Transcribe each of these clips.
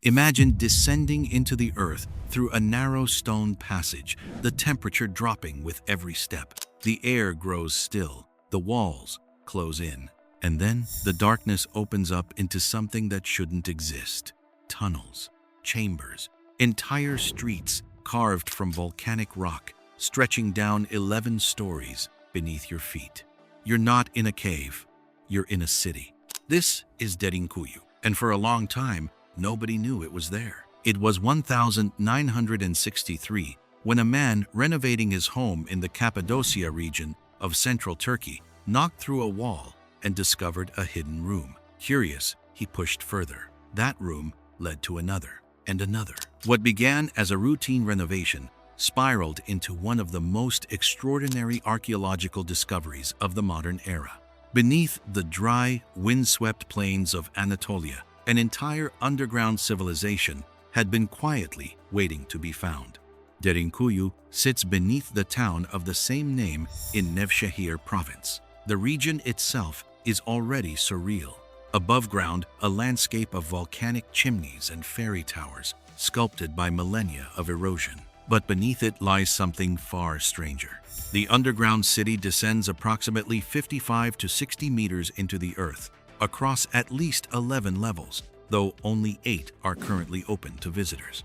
Imagine descending into the earth through a narrow stone passage, the temperature dropping with every step. The air grows still, the walls close in, and then the darkness opens up into something that shouldn't exist. Tunnels, chambers, entire streets carved from volcanic rock, stretching down 11 stories beneath your feet. You're not in a cave, you're in a city. This is Derinkuyu, and for a long time, nobody knew it was there. It was 1963 when a man renovating his home in the Cappadocia region of central Turkey knocked through a wall and discovered a hidden room. Curious, he pushed further. That room led to another and another. What began as a routine renovation spiraled into one of the most extraordinary archaeological discoveries of the modern era. Beneath the dry, windswept plains of Anatolia, an entire underground civilization had been quietly waiting to be found. Derinkuyu sits beneath the town of the same name in Nevşehir province. The region itself is already surreal. Above ground, a landscape of volcanic chimneys and fairy towers, sculpted by millennia of erosion. But beneath it lies something far stranger. The underground city descends approximately 55 to 60 meters into the earth, across at least 11 levels, though only 8 are currently open to visitors.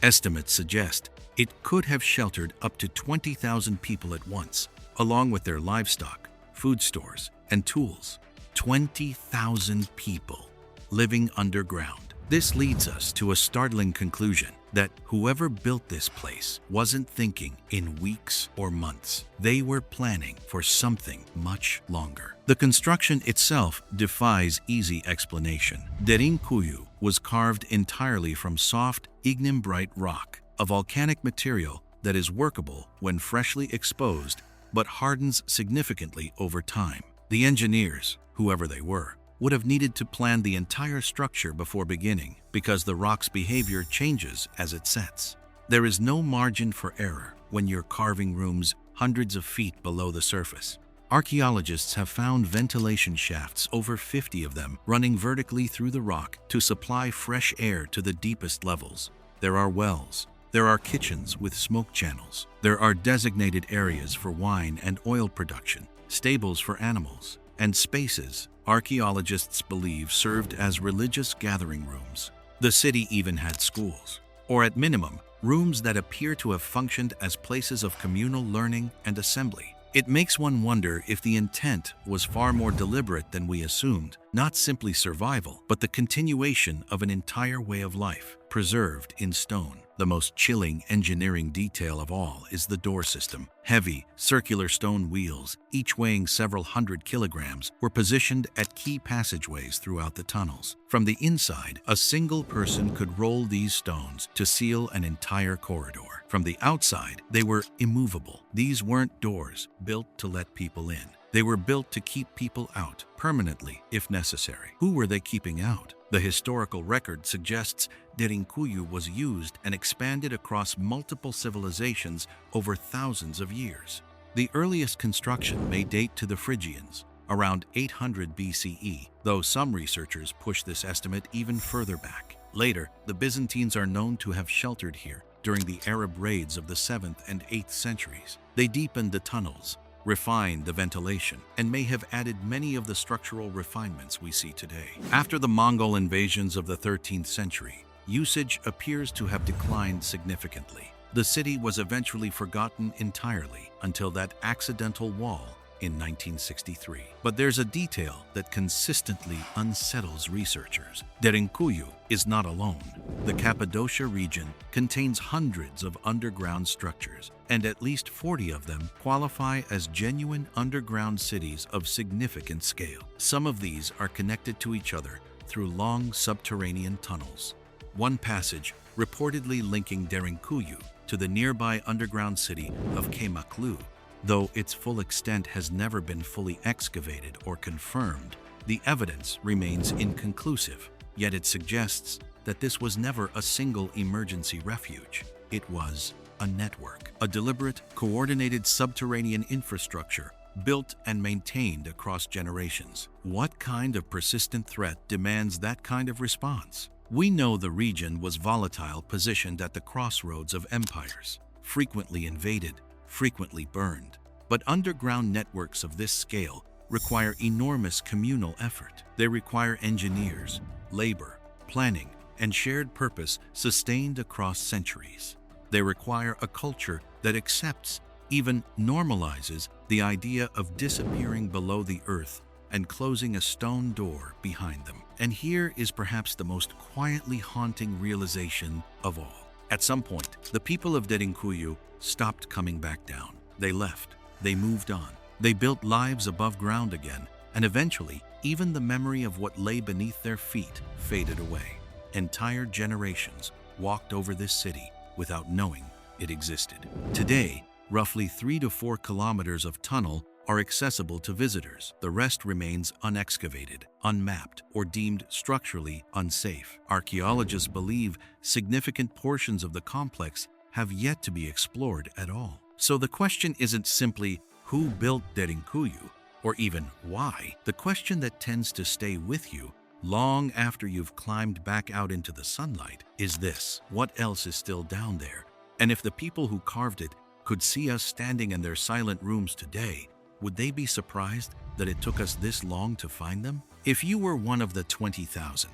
Estimates suggest it could have sheltered up to 20,000 people at once, along with their livestock, food stores, and tools. 20,000 people living underground. This leads us to a startling conclusion that whoever built this place wasn't thinking in weeks or months. They were planning for something much longer. The construction itself defies easy explanation. Derinkuyu was carved entirely from soft, ignimbrite rock, a volcanic material that is workable when freshly exposed but hardens significantly over time. The engineers, whoever they were, would have needed to plan the entire structure before beginning because the rock's behavior changes as it sets. There is no margin for error when you're carving rooms hundreds of feet below the surface. Archaeologists have found ventilation shafts, over 50 of them, running vertically through the rock to supply fresh air to the deepest levels. There are wells. There are kitchens with smoke channels. There are designated areas for wine and oil production, stables for animals, and spaces archaeologists believe served as religious gathering rooms. The city even had schools, or at minimum, rooms that appear to have functioned as places of communal learning and assembly. It makes one wonder if the intent was far more deliberate than we assumed, not simply survival, but the continuation of an entire way of life, preserved in stone. The most chilling engineering detail of all is the door system. Heavy, circular stone wheels, each weighing several hundred kilograms, were positioned at key passageways throughout the tunnels. From the inside, a single person could roll these stones to seal an entire corridor. From the outside, they were immovable. These weren't doors built to let people in. They were built to keep people out, permanently if necessary. Who were they keeping out? The historical record suggests Derinkuyu was used and expanded across multiple civilizations over thousands of years. The earliest construction may date to the Phrygians, around 800 BCE, though some researchers push this estimate even further back. Later, the Byzantines are known to have sheltered here during the Arab raids of the 7th and 8th centuries. They deepened the tunnels, refined the ventilation, and may have added many of the structural refinements we see today. After the Mongol invasions of the 13th century, usage appears to have declined significantly. The city was eventually forgotten entirely until that accidental wall in 1963. But there's a detail that consistently unsettles researchers. Derinkuyu is not alone. The Cappadocia region contains hundreds of underground structures, and at least 40 of them qualify as genuine underground cities of significant scale. Some of these are connected to each other through long subterranean tunnels. One passage reportedly linking Derinkuyu to the nearby underground city of Kemaklu. Though its full extent has never been fully excavated or confirmed, the evidence remains inconclusive, yet it suggests that this was never a single emergency refuge. It was a network, a deliberate, coordinated subterranean infrastructure built and maintained across generations. What kind of persistent threat demands that kind of response? We know the region was volatile, positioned at the crossroads of empires, frequently invaded, frequently burned. But underground networks of this scale require enormous communal effort. They require engineers, labor, planning, and shared purpose sustained across centuries. They require a culture that accepts, even normalizes, the idea of disappearing below the earth and closing a stone door behind them. And here is perhaps the most quietly haunting realization of all. At some point, the people of Derinkuyu stopped coming back down. They left. They moved on. They built lives above ground again, and eventually, even the memory of what lay beneath their feet faded away. Entire generations walked over this city without knowing it existed. Today, roughly 3 to 4 kilometers of tunnel are accessible to visitors. The rest remains unexcavated, unmapped, or deemed structurally unsafe. Archaeologists believe significant portions of the complex have yet to be explored at all. So the question isn't simply who built Derinkuyu, or even why. The question that tends to stay with you long after you've climbed back out into the sunlight is this: what else is still down there? And if the people who carved it could see us standing in their silent rooms today, would they be surprised that it took us this long to find them? If you were one of the 20,000,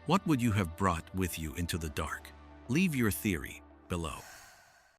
what would you have brought with you into the dark? Leave your theory below.